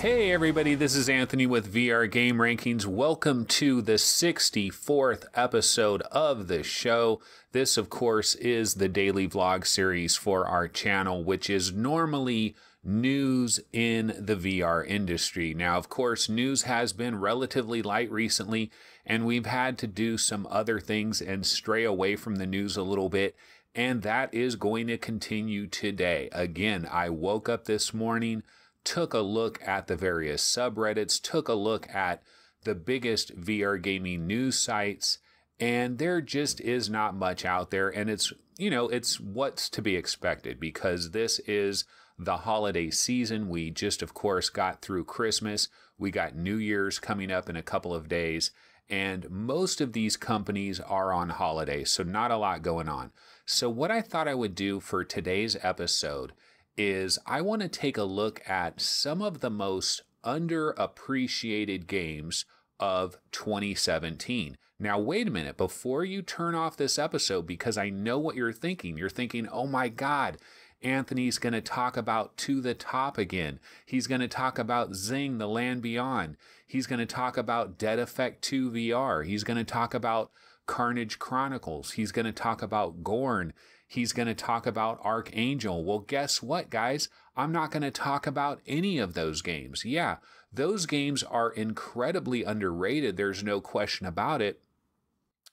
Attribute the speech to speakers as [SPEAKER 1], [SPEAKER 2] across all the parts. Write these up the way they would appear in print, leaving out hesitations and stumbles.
[SPEAKER 1] Hey everybody, this is Anthony with VR Game Rankings. Welcome to the 64th episode of the show. This, of course, is the daily vlog series for our channel, which is normally news in the VR industry. Now, of course, news has been relatively light recently, and we've had to do some other things and stray away from the news a little bit, and that is going to continue today. Again, I woke up this morning, took a look at the various subreddits, took a look at the biggest VR gaming news sites, and there just is not much out there. And it's what's to be expected because this is the holiday season. We just, of course, got through Christmas. We got New Year's coming up in a couple of days, and most of these companies are on holiday, so not a lot going on. So what I thought I would do for today's episode is I want to take a look at some of the most underappreciated games of 2017. Now, wait a minute, before you turn off this episode, because I know what you're thinking. You're thinking, oh my God, Anthony's going to talk about To the Top again. He's going to talk about Zing, The Land Beyond. He's going to talk about Dead Effect 2 VR. He's going to talk about Carnage Chronicles. He's going to talk about Gorn. He's going to talk about Archangel. Well, guess what, guys? I'm not going to talk about any of those games. Yeah, those games are incredibly underrated. There's no question about it.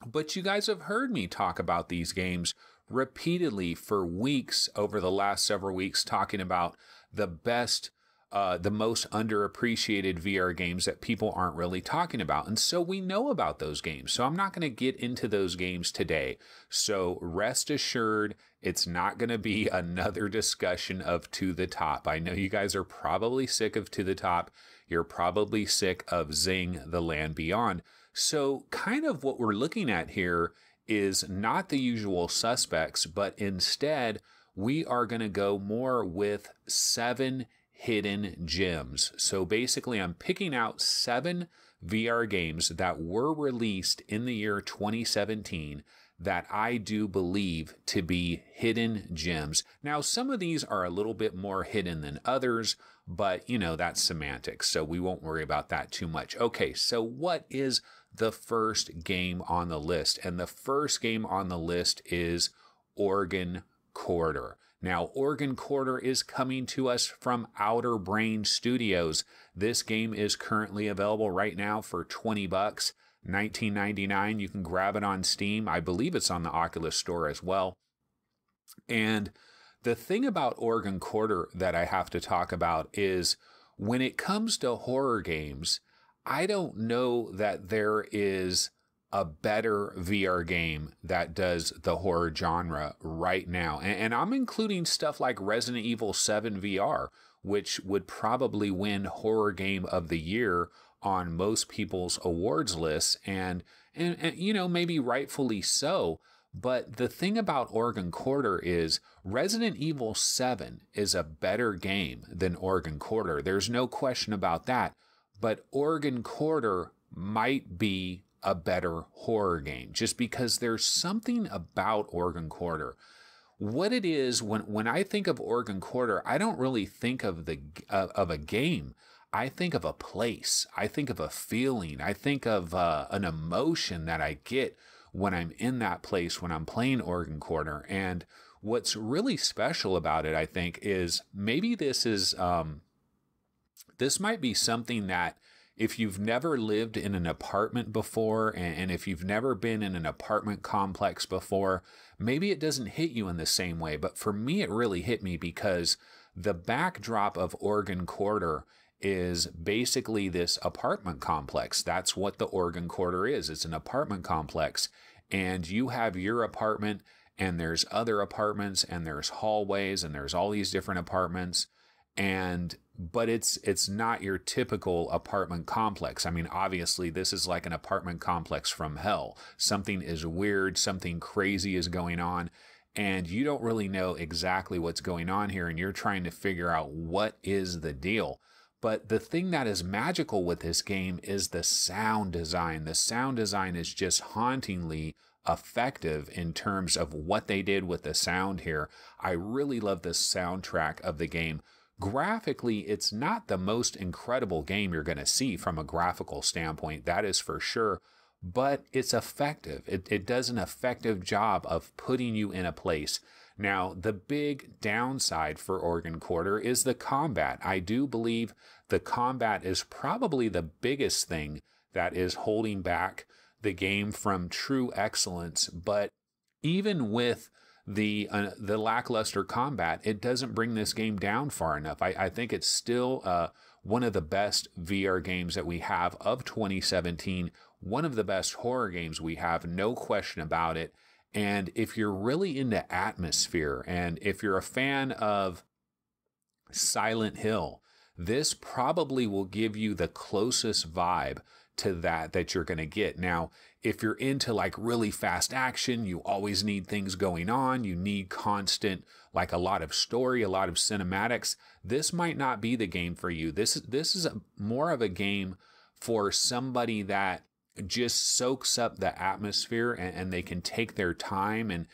[SPEAKER 1] But you guys have heard me talk about these games repeatedly for weeks over the last several weeks, talking about the best, the most underappreciated VR games that people aren't really talking about. And so we know about those games. So I'm not going to get into those games today. So rest assured, it's not going to be another discussion of To the Top. I know you guys are probably sick of To the Top. You're probably sick of Zing, The Land Beyond. So kind of what we're looking at here is not the usual suspects, but instead we are going to go more with 7 hidden gems. So basically, I'm picking out 7 VR games that were released in the year 2017 that I do believe to be hidden gems. Now, some of these are a little bit more hidden than others, but that's semantics, so we won't worry about that too much. Okay, so what is the first game on the list? And the first game on the list is Organ Quarter. Now, Organ Quarter is coming to us from Outer Brain Studios. This game is currently available right now for $20, $19.99. You can grab it on Steam. I believe it's on the Oculus Store as well. And the thing about Organ Quarter that I have to talk about is when it comes to horror games, I don't know that there is a better VR game that does the horror genre right now. And I'm including stuff like Resident Evil 7 VR, which would probably win Horror Game of the Year on most people's awards lists, and maybe rightfully so. But the thing about Organ Quarter is Resident Evil 7 is a better game than Organ Quarter. There's no question about that. But Organ Quarter might be a better horror game just because there's something about Organ Quarter. What it is, when I think of Organ Quarter, I don't really think of a game. I think of a place. I think of a feeling. I think of an emotion that I get when I'm in that place, when I'm playing Organ Quarter. And what's really special about it, I think, is maybe this might be something that if you've never lived in an apartment before, and if you've never been in an apartment complex before, maybe it doesn't hit you in the same way. But for me, it really hit me because the backdrop of Organ Quarter is basically this apartment complex. That's what the Organ Quarter is. It's an apartment complex. And you have your apartment, and there's other apartments, and there's hallways, and there's all these different apartments. But it's not your typical apartment complex. I mean, obviously, this is like an apartment complex from hell. Something is weird, something crazy is going on, and you don't really know exactly what's going on here, and you're trying to figure out what is the deal. But the thing that is magical with this game is the sound design. The sound design is just hauntingly effective in terms of what they did with the sound here. I really love the soundtrack of the game. Graphically, it's not the most incredible game you're going to see from a graphical standpoint, that is for sure, but it's effective. It does an effective job of putting you in a place. Now, the big downside for Organ Quarter is the combat. I do believe the combat is probably the biggest thing that is holding back the game from true excellence, but even with the lackluster combat, it doesn't bring this game down far enough. I think it's still one of the best VR games that we have of 2017, one of the best horror games we have, no question about it. And if you're really into atmosphere, and if you're a fan of Silent Hill, this probably will give you the closest vibe to that you're going to get. Now, if you're into like really fast action, you always need things going on, you need constant, like a lot of story, a lot of cinematics, this might not be the game for you. This is more of a game for somebody that just soaks up the atmosphere, and they can take their time and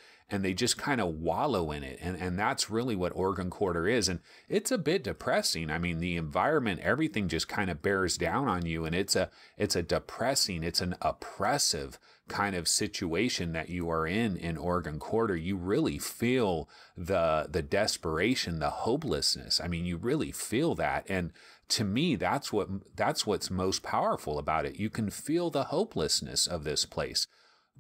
[SPEAKER 1] they just kind of wallow in it. And that's really what Organ Quarter is. And it's a bit depressing. I mean, the environment, everything just kind of bears down on you. And it's a depressing, it's an oppressive kind of situation that you are in Organ Quarter. You really feel the desperation, the hopelessness. I mean, you really feel that. And to me, that's what's most powerful about it. You can feel the hopelessness of this place.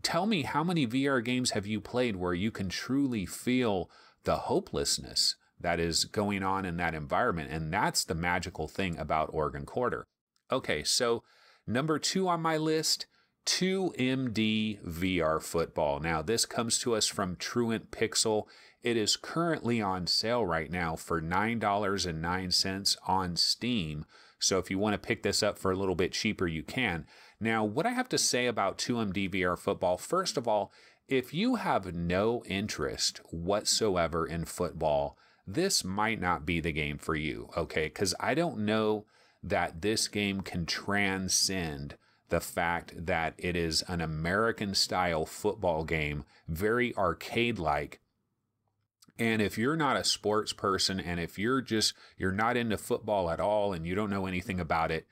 [SPEAKER 1] Tell me, how many VR games have you played where you can truly feel the hopelessness that is going on in that environment? And that's the magical thing about Organ Quarter. Okay, so number 2 on my list, 2MD VR Football. Now, this comes to us from Truant Pixel. It is currently on sale right now for $9.09 on Steam. So if you want to pick this up for a little bit cheaper, you can. Now, what I have to say about 2MD VR Football, first of all, if you have no interest whatsoever in football, this might not be the game for you, okay? Because I don't know that this game can transcend the fact that it is an American-style football game, very arcade-like. And if you're not a sports person, and if you're not into football at all and you don't know anything about it,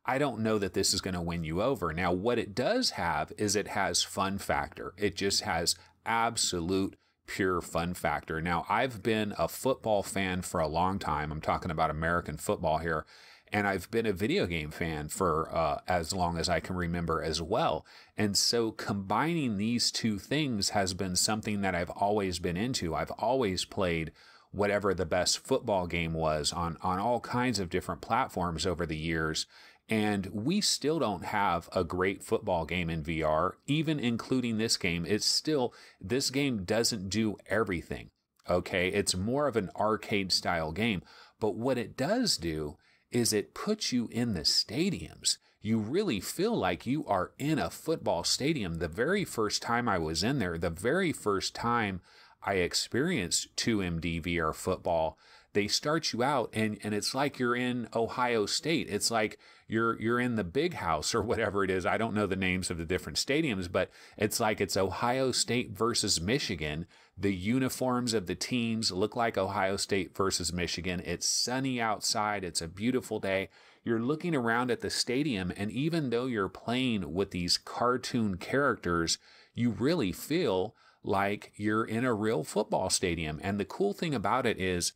[SPEAKER 1] I don't know that this is going to win you over. Now, what it does have is it has fun factor. It just has absolute pure fun factor. Now, I've been a football fan for a long time. I'm talking about American football here. And I've been a video game fan for as long as I can remember as well. And so combining these two things has been something that I've always been into. I've always played whatever the best football game was on all kinds of different platforms over the years. And we still don't have a great football game in VR, even including this game. This game doesn't do everything, okay? It's more of an arcade style game. But what it does do is it puts you in the stadiums. You really feel like you are in a football stadium. The very first time I was in there, the very first time I experienced 2MD VR Football, they start you out and it's like you're in Ohio State. It's like you're in the Big House or whatever it is. I don't know the names of the different stadiums, but it's like it's Ohio State versus Michigan. The uniforms of the teams look like Ohio State versus Michigan. It's sunny outside. It's a beautiful day. You're looking around at the stadium, and even though you're playing with these cartoon characters, you really feel like you're in a real football stadium. And the cool thing about it is,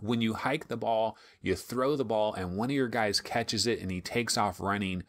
[SPEAKER 1] when you hike the ball, you throw the ball, and one of your guys catches it and he takes off running,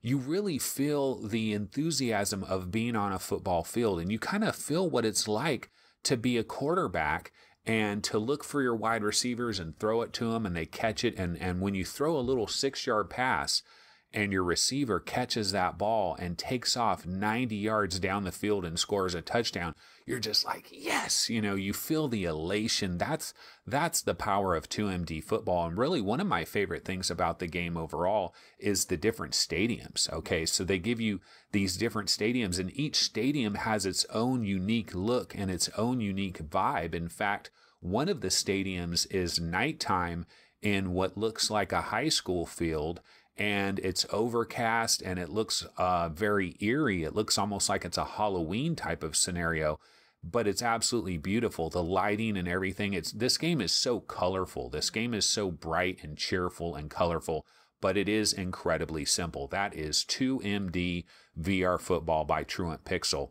[SPEAKER 1] you really feel the enthusiasm of being on a football field. And you kind of feel what it's like to be a quarterback and to look for your wide receivers and throw it to them and they catch it. And when you throw a little 6-yard pass and your receiver catches that ball and takes off 90 yards down the field and scores a touchdown, you're just like, yes, you feel the elation. That's the power of 2MD football. And really one of my favorite things about the game overall is the different stadiums. Okay, so they give you these different stadiums, and each stadium has its own unique look and its own unique vibe. In fact, one of the stadiums is nighttime in what looks like a high school field, and it's overcast and it looks very eerie. It looks almost like it's a Halloween type of scenario. but it's absolutely beautiful. The lighting and everything. This game is so colorful. This game is so bright and cheerful and colorful, but it is incredibly simple. That is 2MD VR Football by Truant Pixel.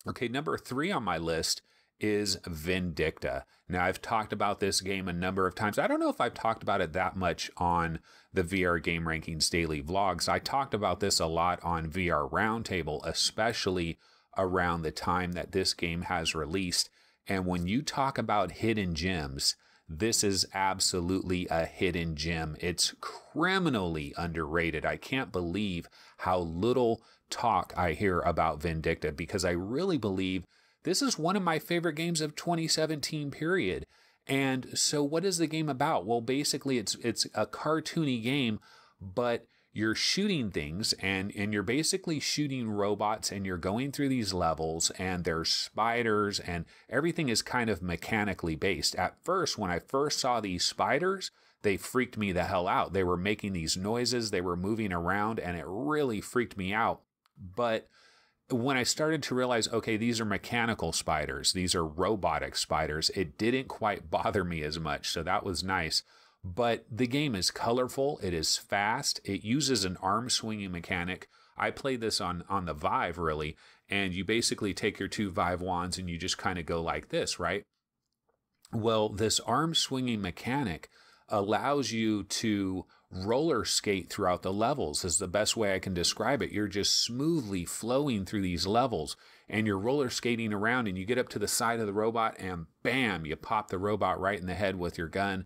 [SPEAKER 1] Okay, number 3 on my list is Vindicta. Now, I've talked about this game a number of times. I don't know if I've talked about it that much on the VR Game Rankings daily vlogs. I talked about this a lot on VR Roundtable, especially around the time that this game has released. And when you talk about hidden gems, this is absolutely a hidden gem. It's criminally underrated. I can't believe how little talk I hear about Vindicta, because I really believe this is one of my favorite games of 2017 period. And so what is the game about? Well, basically it's a cartoony game, but you're shooting things and you're basically shooting robots, and you're going through these levels, and there's spiders, and everything is kind of mechanically based. At first, when I first saw these spiders, they freaked me the hell out. They were making these noises, they were moving around, and it really freaked me out. But when I started to realize, okay, these are mechanical spiders, these are robotic spiders, it didn't quite bother me as much. So that was nice. But the game is colorful, it is fast, it uses an arm swinging mechanic. I played this on the Vive, really, and you basically take your 2 Vive wands and you just kind of go like this, right? Well, this arm swinging mechanic allows you to roller skate throughout the levels, is the best way I can describe it. You're just smoothly flowing through these levels, and you're roller skating around, and you get up to the side of the robot, and bam, you pop the robot right in the head with your gun.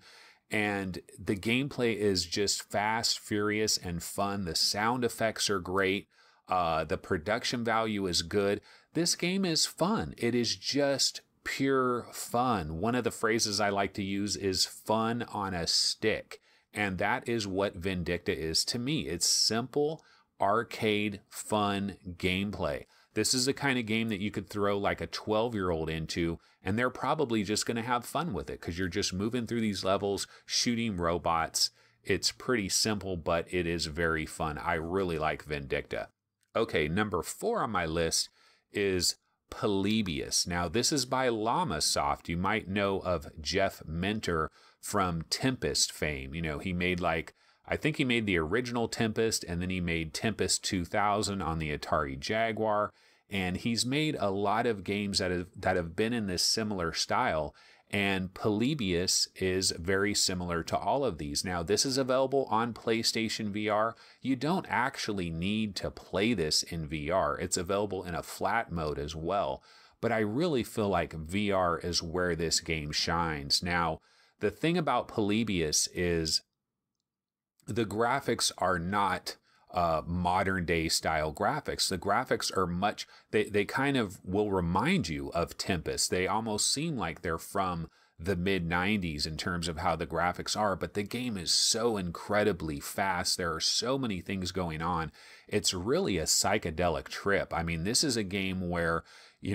[SPEAKER 1] And the gameplay is just fast, furious, and fun. The sound effects are great. The production value is good. This game is fun. It is just pure fun. One of the phrases I like to use is fun on a stick. And that is what Vindicta is to me. It's simple, arcade, fun gameplay. This is the kind of game that you could throw like a 12-year-old into, and they're probably just going to have fun with it, because you're just moving through these levels, shooting robots. It's pretty simple, but it is very fun. I really like Vindicta. Okay, number 4 on my list is Polybius. Now, this is by Llamasoft. You might know of Jeff Minter from Tempest fame. You know, he made I think he made the original Tempest, and then he made Tempest 2000 on the Atari Jaguar. And he's made a lot of games that have been in this similar style. And Polybius is very similar to all of these. Now, this is available on PlayStation VR. You don't actually need to play this in VR. It's available in a flat mode as well. But I really feel like VR is where this game shines. Now, the thing about Polybius is the graphics are not modern day style graphics. The graphics are they kind of will remind you of Tempest. They almost seem like they're from the mid 90s in terms of how the graphics are, but the game is so incredibly fast. There are so many things going on. It's really a psychedelic trip. I mean, this is a game where, you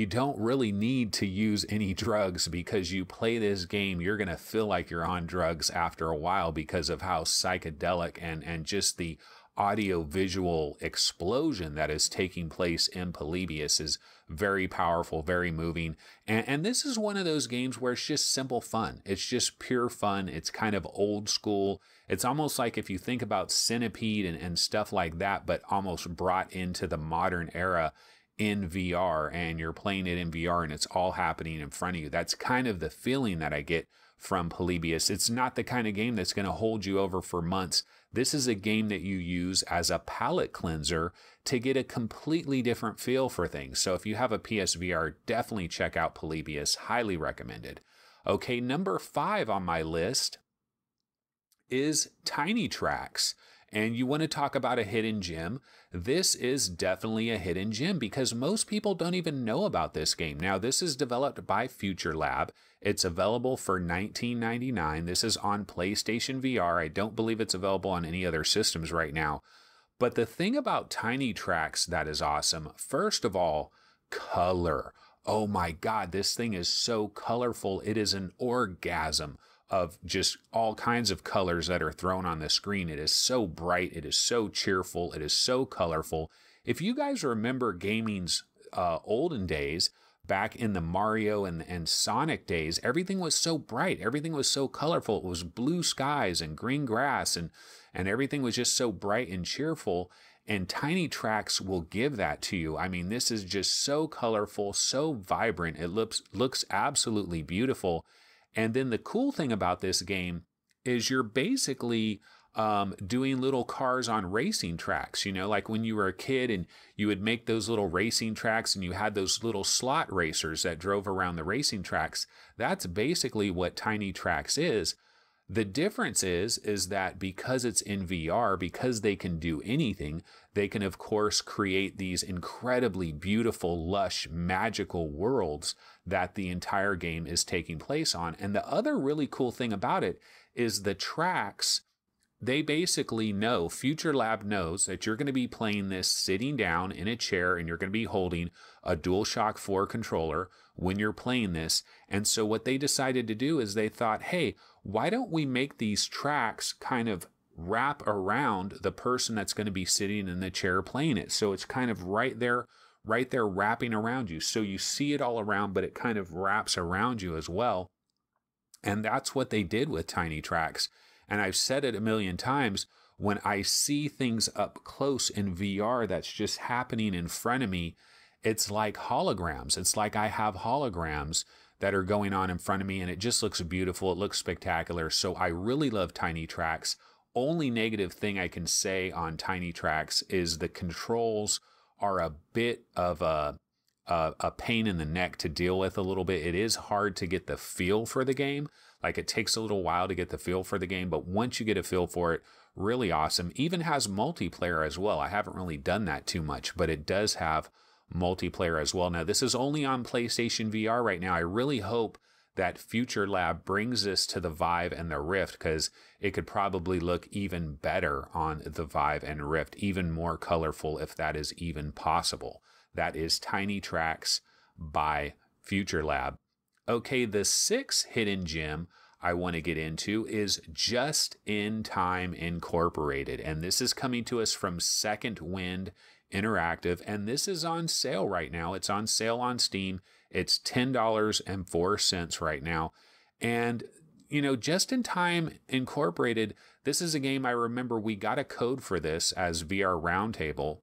[SPEAKER 1] don't really need to use any drugs, because you play this game, you're going to feel like you're on drugs after a while because of how psychedelic and just the audio-visual explosion that is taking place in Polybius is very powerful, very moving. And this is one of those games where it's just simple fun. It's just pure fun. It's kind of old school. It's almost like if you think about Centipede and stuff like that, but almost brought into the modern era in VR, and you're playing it in VR and it's all happening in front of you. That's kind of the feeling that I get from Polybius. It's not the kind of game that's going to hold you over for months. This is a game that you use as a palate cleanser to get a completely different feel for things. So if you have a PSVR, definitely check out Polybius. Highly recommended. Okay, number 5 on my list is Tiny Trax. And you want to talk about a hidden gem. This is definitely a hidden gem, because most people don't even know about this game. Now, this is developed by Future Lab. It's available for $19.99. This is on PlayStation VR. I don't believe it's available on any other systems right now. But the thing about Tiny Trax that is awesome, first of all, color. Oh my God, this thing is so colorful. It is an orgasm of just all kinds of colors that are thrown on the screen. It is so bright. It is so cheerful. It is so colorful. If you guys remember gaming's olden days, back in the Mario and Sonic days, everything was so bright. Everything was so colorful. It was blue skies and green grass, and everything was just so bright and cheerful. And Tiny Trax will give that to you. I mean, this is just so colorful, so vibrant. It looks absolutely beautiful. And then the cool thing about this game is you're basically doing little cars on racing tracks, you know, like when you were a kid and you would make those little racing tracks and you had those little slot racers that drove around the racing tracks. That's basically what Tiny Trax is. The difference is that because it's in VR, because they can do anything, they can, of course, create these incredibly beautiful, lush, magical worlds that the entire game is taking place on. And the other really cool thing about it is the tracks, they basically know, Future Lab knows that you're going to be playing this sitting down in a chair and you're going to be holding a DualShock 4 controller when you're playing this. And so what they decided to do is they thought, hey, why don't we make these tracks kind of wrap around the person that's going to be sitting in the chair playing it? So it's kind of right there wrapping around you. So you see it all around, but it kind of wraps around you as well. And that's what they did with Tiny Trax. And I've said it a million times, when I see things up close in VR that's just happening in front of me, it's like holograms. It's like I have holograms that are going on in front of me, and it just looks beautiful. It looks spectacular. So I really love Tiny Trax. Only negative thing I can say on Tiny Trax is the controls are a bit of a pain in the neck to deal with a little bit. It is hard to get the feel for the game. Like, it takes a little while to get the feel for the game, but once you get a feel for it, really awesome. Even has multiplayer as well. I haven't really done that too much, but it does have multiplayer as well. Now, this is only on PlayStation VR right now. I really hope that Future Lab brings this to the Vive and the Rift, because it could probably look even better on the Vive and Rift, even more colorful if that is even possible. That is Tiny Trax by Future Lab. Okay, the sixth hidden gem I want to get into is Just in Time Incorporated. And this is coming to us from Second Wind Interactive. And this is on sale right now. It's on sale on Steam. It's $10.04 right now. And, you know, Just in Time Incorporated, this is a game I remember we got a code for this as VR Roundtable.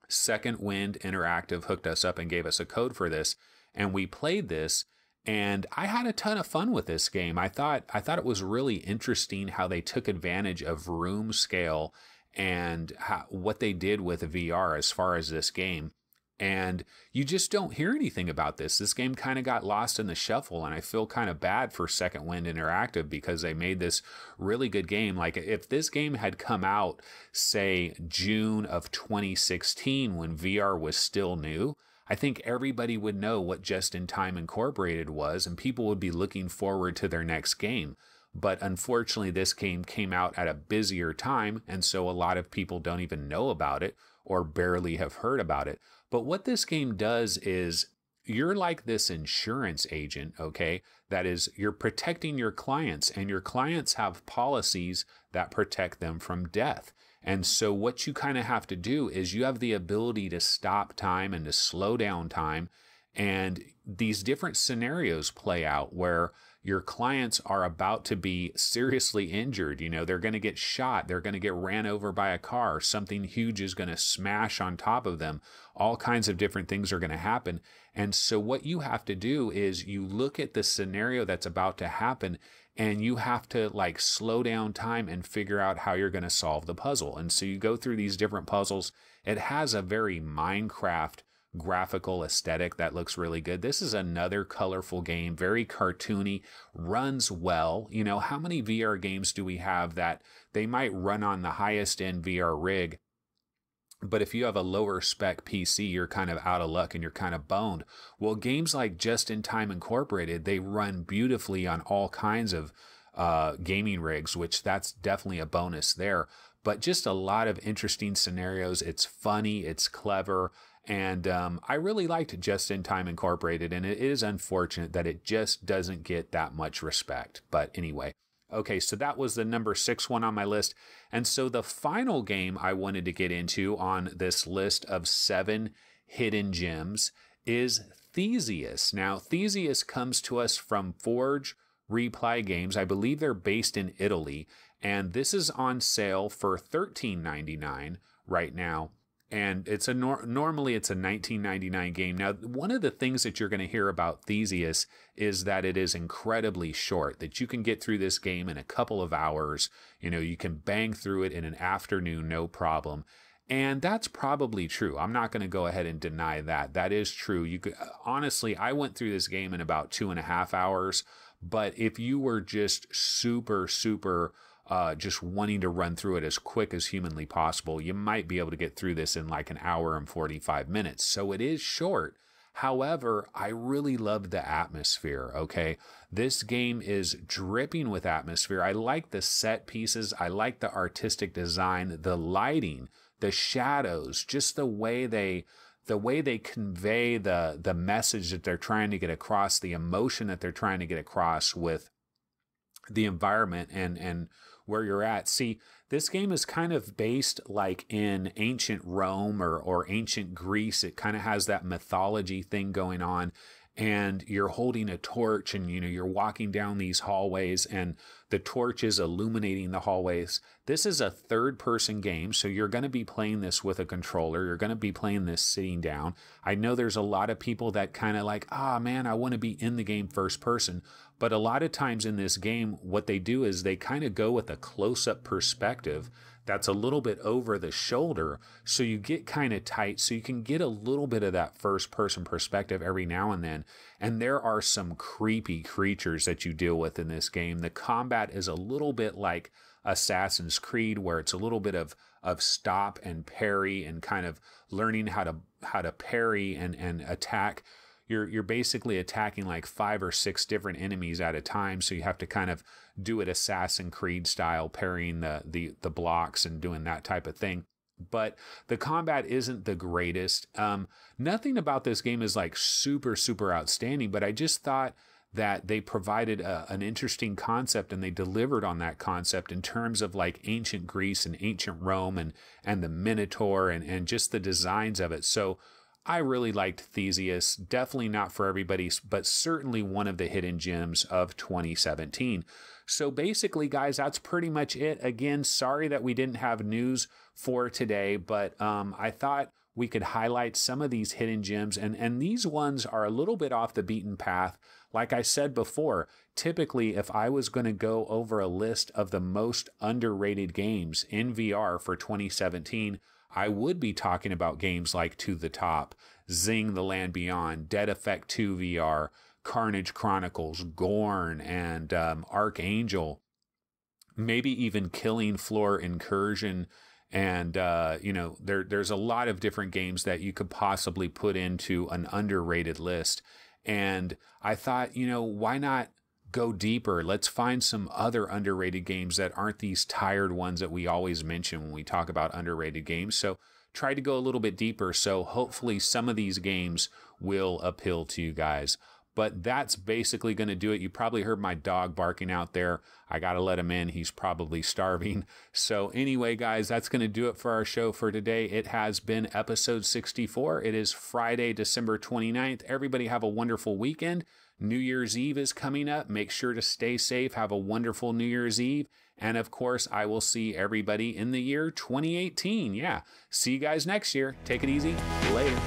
[SPEAKER 1] Second Wind Interactive hooked us up and gave us a code for this. And we played this. And I had a ton of fun with this game. I thought it was really interesting how they took advantage of room scale and what they did with VR as far as this game. And you just don't hear anything about this. This game kind of got lost in the shuffle, and I feel kind of bad for Second Wind Interactive because they made this really good game. Like, if this game had come out, say, June of 2016 when VR was still new, I think everybody would know what Just in Time Incorporated was, and people would be looking forward to their next game. But unfortunately, this game came out at a busier time, and so a lot of people don't even know about it or barely have heard about it. But what this game does is, you're like this insurance agent, okay? That is, you're protecting your clients, and your clients have policies that protect them from death. And so what you kind of have to do is you have the ability to stop time and to slow down time. And these different scenarios play out where your clients are about to be seriously injured. You know, they're going to get shot. They're going to get ran over by a car. Something huge is going to smash on top of them. All kinds of different things are going to happen. And so what you have to do is you look at the scenario that's about to happen, and you have to like slow down time and figure out how you're going to solve the puzzle. And so you go through these different puzzles. It has a very Minecraft graphical aesthetic that looks really good. This is another colorful game, very cartoony, runs well. You know, how many VR games do we have that they might run on the highest end VR rig, but if you have a lower spec PC, you're kind of out of luck and you're kind of boned? Well, games like Just in Time Incorporated, they run beautifully on all kinds of gaming rigs, which that's definitely a bonus there. But just a lot of interesting scenarios. It's funny, it's clever. And I really liked Just in Time Incorporated, and it is unfortunate that it just doesn't get that much respect. But anyway, okay, so that was the number 6 one on my list. And so the final game I wanted to get into on this list of 7 hidden gems is Theseus. Now, Theseus comes to us from Forge Reply Games. I believe they're based in Italy, and this is on sale for $13.99 right now. And it's normally it's a $19.99 game. Now, one of the things that you're going to hear about Theseus is that it is incredibly short, that you can get through this game in a couple of hours. You know, you can bang through it in an afternoon, no problem. And that's probably true. I'm not going to go ahead and deny that. That is true. You could, honestly, I went through this game in about 2.5 hours. But if you were just super just wanting to run through it as quick as humanly possible, you might be able to get through this in like an hour and 45 minutes. So it is short. However, I really loved the atmosphere, okay? This game is dripping with atmosphere. I like the set pieces. I like the artistic design, the lighting, the shadows, just the way they convey the message that they're trying to get across, the emotion that they're trying to get across with the environment and where you're at. See, this game is kind of based like in ancient Rome or ancient Greece. It kind of has that mythology thing going on. And you're holding a torch and, you know, you're walking down these hallways and the torch is illuminating the hallways. This is a third-person game, so you're going to be playing this with a controller. You're going to be playing this sitting down. I know there's a lot of people that kind of like, man, I want to be in the game first person. But a lot of times in this game, what they do is they kind of go with a close-up perspective that's a little bit over the shoulder, so you get kind of tight, so you can get a little bit of that first-person perspective every now and then. And there are some creepy creatures that you deal with in this game. The combat is a little bit like Assassin's Creed, where it's a little bit of stop and parry and kind of learning how to parry and attack. You're basically attacking like 5 or 6 different enemies at a time, so you have to kind of do it Assassin's Creed style, parrying the blocks and doing that type of thing. But the combat isn't the greatest. Nothing about this game is like super outstanding, but I just thought that they provided an interesting concept, and they delivered on that concept in terms of like ancient Greece and ancient Rome and the Minotaur and just the designs of it. So I really liked Theseus. Definitely not for everybody, but certainly one of the hidden gems of 2017. So basically, guys, that's pretty much it. Again, sorry that we didn't have news for today, but I thought we could highlight some of these hidden gems, and these ones are a little bit off the beaten path. Like I said before, typically if I was going to go over a list of the most underrated games in VR for 2017, I would be talking about games like To the Top, Zing the Land Beyond, Dead Effect 2 VR, Carnage Chronicles, Gorn, and Archangel, maybe even Killing Floor Incursion. And, there's a lot of different games that you could possibly put into an underrated list. And I thought, why not go deeper? Let's find some other underrated games that aren't these tired ones that we always mention when we talk about underrated games. So try to go a little bit deeper. So hopefully some of these games will appeal to you guys. But that's basically going to do it. You probably heard my dog barking out there. I got to let him in. He's probably starving. So anyway, guys, that's going to do it for our show for today. It has been episode 64. It is Friday, December 29th. Everybody have a wonderful weekend. New Year's Eve is coming up. Make sure to stay safe. Have a wonderful New Year's Eve. And of course, I will see everybody in the year 2018. Yeah. See you guys next year. Take it easy. Later.